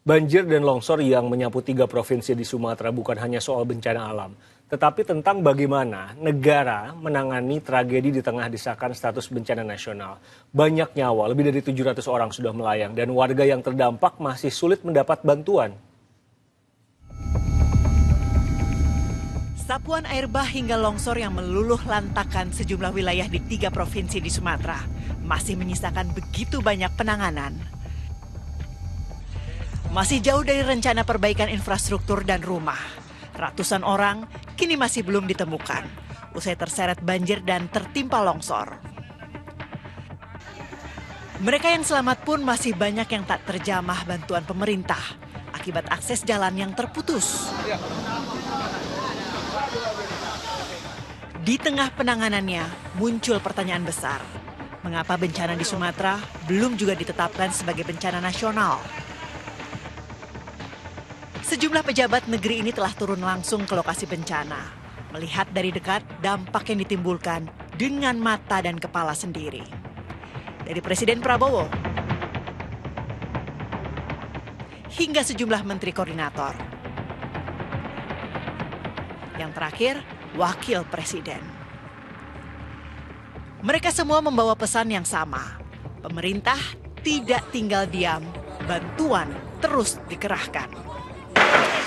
Banjir dan longsor yang menyapu 3 provinsi di Sumatera bukan hanya soal bencana alam, tetapi tentang bagaimana negara menangani tragedi di tengah desakan status bencana nasional. Banyak nyawa, lebih dari 700 orang sudah melayang dan warga yang terdampak masih sulit mendapat bantuan. Sapuan air bah hingga longsor yang meluluh lantakan sejumlah wilayah di 3 provinsi di Sumatera masih menyisakan begitu banyak penanganan. Masih jauh dari rencana perbaikan infrastruktur dan rumah. Ratusan orang kini masih belum ditemukan usai terseret banjir dan tertimpa longsor. Mereka yang selamat pun masih banyak yang tak terjamah bantuan pemerintah akibat akses jalan yang terputus. Di tengah penanganannya muncul pertanyaan besar. Mengapa bencana di Sumatera belum juga ditetapkan sebagai bencana nasional? Sejumlah pejabat negeri ini telah turun langsung ke lokasi bencana, melihat dari dekat dampak yang ditimbulkan dengan mata dan kepala sendiri. Dari Presiden Prabowo hingga sejumlah menteri koordinator. Yang terakhir, Wakil Presiden. Mereka semua membawa pesan yang sama. Pemerintah tidak tinggal diam, bantuan terus dikerahkan.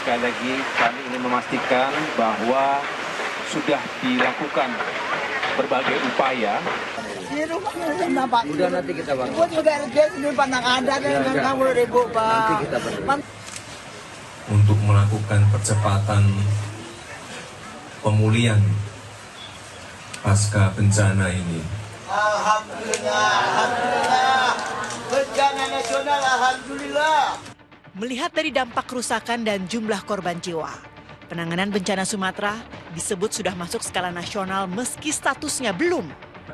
Sekali lagi kami ingin memastikan bahwa sudah dilakukan berbagai upaya. Di rumahnya nampak. Udah nanti kita bangun. Buat juga RGS ini pandang ada dengan 60.000 Pak. Nanti kita bangun. Untuk melakukan percepatan pemulihan pasca bencana ini. Alhamdulillah, alhamdulillah. Bencana nasional, alhamdulillah. Melihat dari dampak kerusakan dan jumlah korban jiwa, penanganan bencana Sumatera disebut sudah masuk skala nasional meski statusnya belum.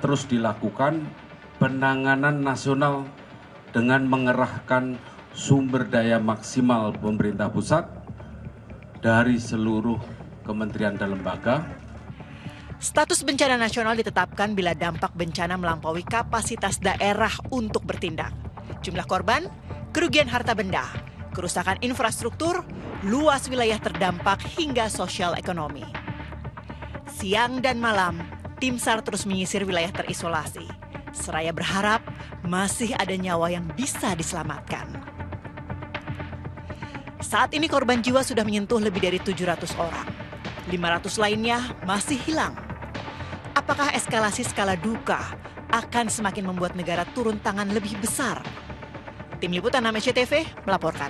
Terus dilakukan penanganan nasional dengan mengerahkan sumber daya maksimal pemerintah pusat dari seluruh kementerian dan lembaga. Status bencana nasional ditetapkan bila dampak bencana melampaui kapasitas daerah untuk bertindak. Jumlah korban, kerugian harta benda, kerusakan infrastruktur, luas wilayah terdampak hingga sosial ekonomi. Siang dan malam, tim SAR terus menyisir wilayah terisolasi. Seraya berharap masih ada nyawa yang bisa diselamatkan. Saat ini korban jiwa sudah menyentuh lebih dari 700 orang. 500 lainnya masih hilang. Apakah eskalasi skala duka akan semakin membuat negara turun tangan lebih besar? Tim Liputan SCTV melaporkan.